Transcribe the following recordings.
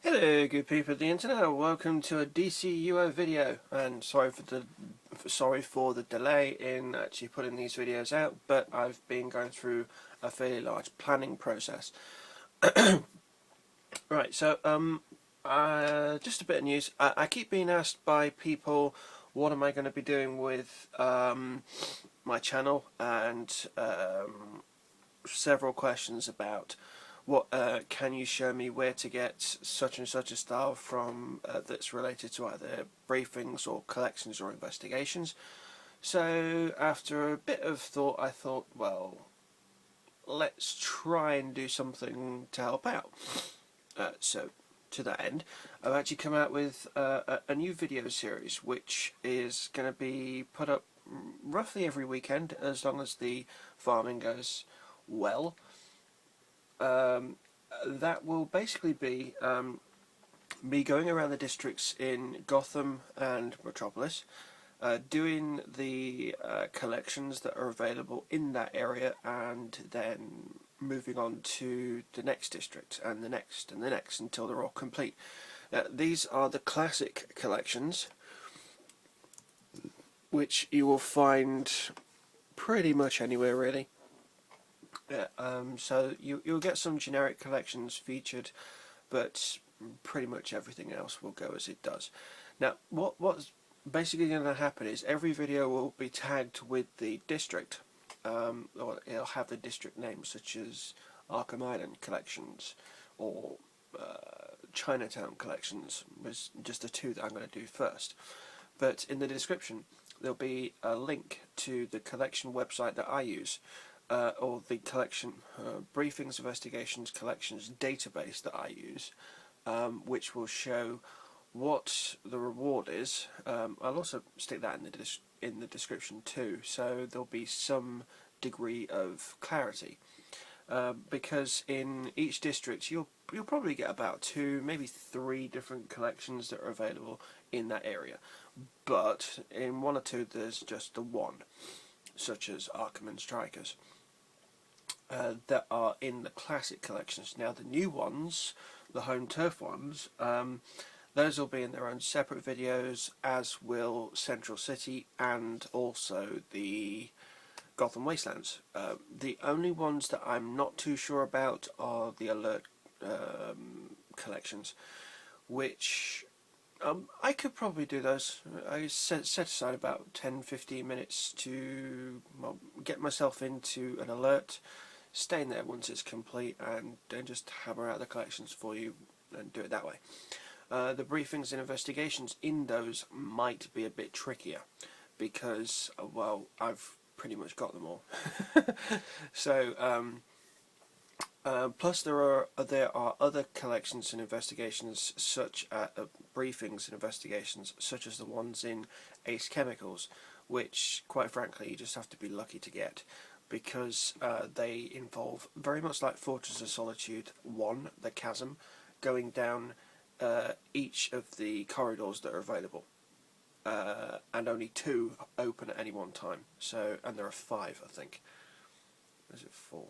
Hello, good people of the internet. Welcome to a DCUO video, and sorry for the delay in actually putting these videos out. But I've been going through a fairly large planning process. Right, so just a bit of news. I keep being asked by people, what am I going to be doing with my channel, and several questions about what can you show me where to get such and such a style from that's related to either briefings or collections or investigations. So after a bit of thought, I thought, well, let's try and do something to help out. So to that end, I've actually come out with a new video series which is going to be put up roughly every weekend as long as the farming goes well. That will basically be me going around the districts in Gotham and Metropolis, doing the collections that are available in that area, and then moving on to the next district and the next and the next until they're all complete. These are the classic collections, which you will find pretty much anywhere really. So you'll get some generic collections featured, but pretty much everything else will go as it does. Now, what's basically going to happen is every video will be tagged with the district, or it'll have the district names such as Arkham Island Collections or Chinatown Collections, was just the two that I'm going to do first. But in the description there'll be a link to the collection website that I use. Or the collection briefings, investigations, collections database that I use, which will show what the reward is. I'll also stick that in the description too, so there'll be some degree of clarity. Because in each district you'll probably get about 2, maybe 3 different collections that are available in that area, but in 1 or 2 there's just the one, such as Arkham and Strikers. That are in the classic collections. Now the new ones, the home turf ones, those will be in their own separate videos, as will Central City and also the Gotham Wastelands. The only ones that I'm not too sure about are the alert collections, which I could probably do those. I set aside about 10-15 minutes to get myself into an alert, stay in there once it's complete, and then just hammer out the collections for you and do it that way. The briefings and investigations in those might be a bit trickier because, well, I've pretty much got them all. So, plus there are other collections and investigations, such briefings and investigations, such as the ones in Ace Chemicals, which, quite frankly, you just have to be lucky to get, because they involve, very much like Fortress of Solitude 1, the chasm, going down each of the corridors that are available, and only 2 open at any one time. So, and there are 5, I think. Is it 4?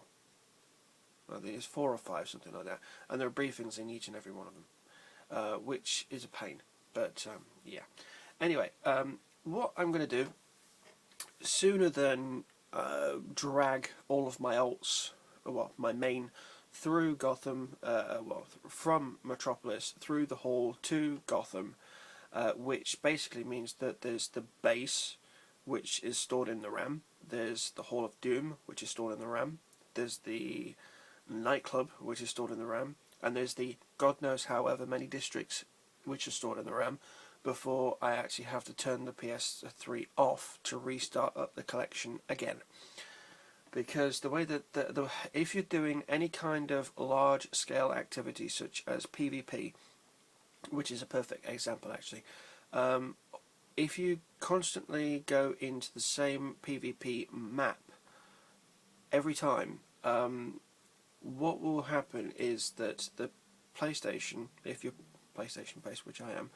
I think it's 4 or 5, something like that. And there are briefings in each and every one of them, which is a pain. But yeah. Anyway, what I'm going to do, sooner than drag all of my alts, well, my main, through Gotham, from Metropolis through the hall to Gotham, which basically means that there's the base, which is stored in the RAM, there's the Hall of Doom, which is stored in the RAM, there's the nightclub, which is stored in the RAM, and there's the God knows however many districts which are stored in the RAM, before I actually have to turn the PS3 off to restart up the collection again. Because the way that if you're doing any kind of large scale activity such as PvP, which is a perfect example actually, if you constantly go into the same PvP map every time, what will happen is that the PlayStation, if you're PlayStation based, which I am,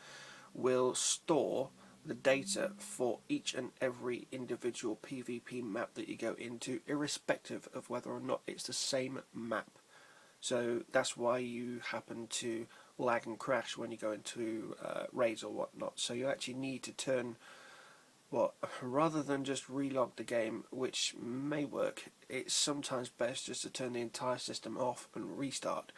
will store the data for each and every individual PvP map that you go into, irrespective of whether or not it's the same map. So that's why you happen to lag and crash when you go into raids or whatnot. So you actually need to turn, well, rather than just relog the game, which may work, it's sometimes best just to turn the entire system off and restart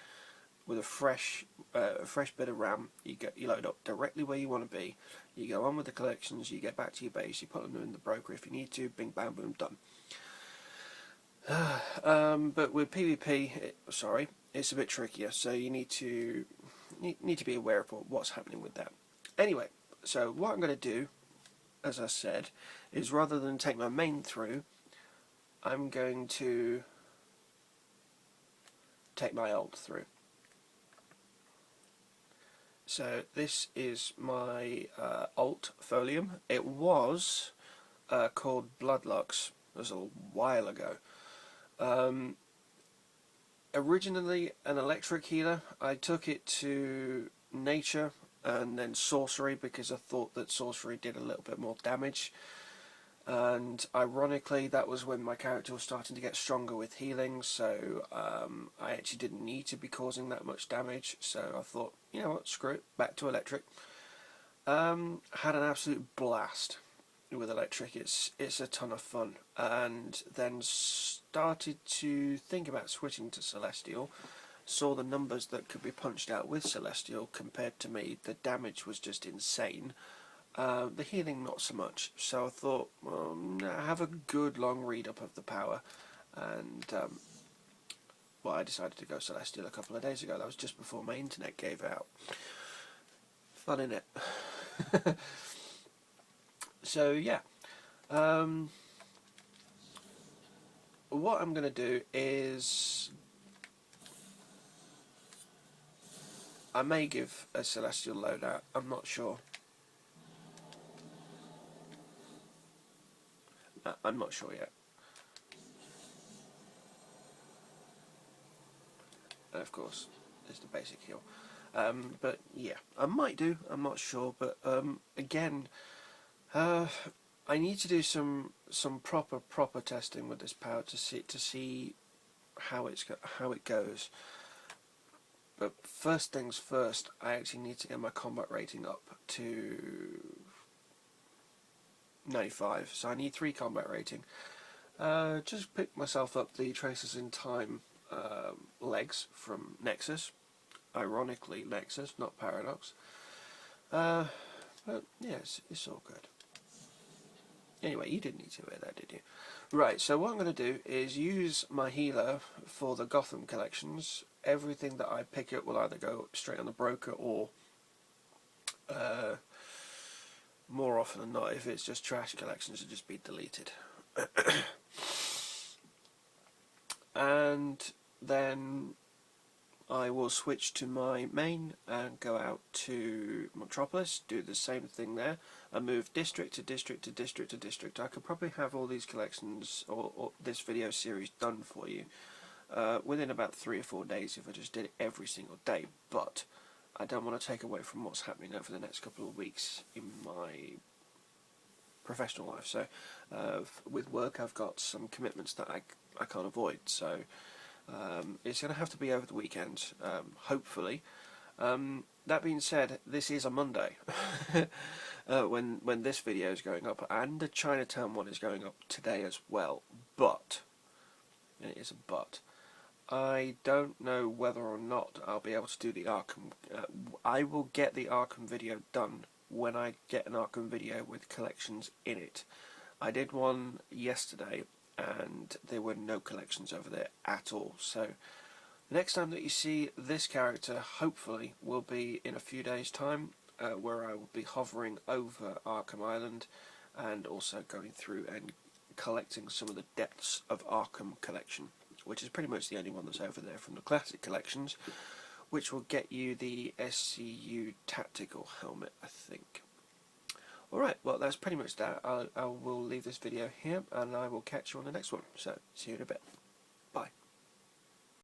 with a fresh bit of RAM. You load up directly where you want to be. You go on with the collections. You get back to your base. You put them in the broker if you need to. Bing, bam, boom, done. But with PvP, it's a bit trickier. So you need to be aware of what's happening with that. Anyway, so what I'm going to do, as I said, is rather than take my main through, I'm going to take my alt through. So this is my alt folium. It was called Bloodlux. It was a while ago. Originally an electric healer. I took it to nature and then sorcery because I thought that sorcery did a little bit more damage. And ironically, that was when my character was starting to get stronger with healing, so I actually didn't need to be causing that much damage, so I thought, you know what, screw it, back to electric. Had an absolute blast with electric. It's a ton of fun, and then started to think about switching to celestial. Saw the numbers that could be punched out with celestial compared to me. The damage was just insane. The healing not so much, so I thought, well, have a good long read up of the power, and well, I decided to go Celestial a couple of days ago. That was just before my internet gave out. Fun, innit? So yeah, what I'm going to do is I may give a Celestial loadout, I'm not sure. I'm not sure yet. And of course, there's the basic heal. But yeah, I might do. I'm not sure. But again, I need to do some proper testing with this power to see how it goes. But first things first, I actually need to get my combat rating up to 95. So I need 3 combat rating. Just picked myself up the Traces in Time legs from Nexus. Ironically, Nexus, not Paradox. But yeah, it's all good. Anyway, you didn't need to wear that, did you? Right, so what I'm going to do is use my healer for the Gotham collections. Everything that I pick up will either go straight on the broker or more often than not, if it's just trash collections, it'll just be deleted. And then I will switch to my main and go out to Metropolis, do the same thing there, and move district to district to district to district. I could probably have all these collections or this video series done for you within about 3 or 4 days if I just did it every single day, but I don't want to take away from what's happening over the next couple of weeks in my professional life. So with work I've got some commitments that I can't avoid, so it's going to have to be over the weekend, hopefully. That being said, this is a Monday when this video is going up, and the Chinatown one is going up today as well, but, and it is a but, I don't know whether or not I'll be able to do the Arkham. I will get the Arkham video done when I get an Arkham video with collections in it. I did one yesterday and there were no collections over there at all, so the next time that you see this character hopefully will be in a few days time, where I will be hovering over Arkham Island and also going through and collecting some of the depths of Arkham collection, which is pretty much the only one that's over there from the classic collections, which will get you the SCU tactical helmet, I think. Alright, well that's pretty much that. I will leave this video here and I will catch you on the next one, so see you in a bit.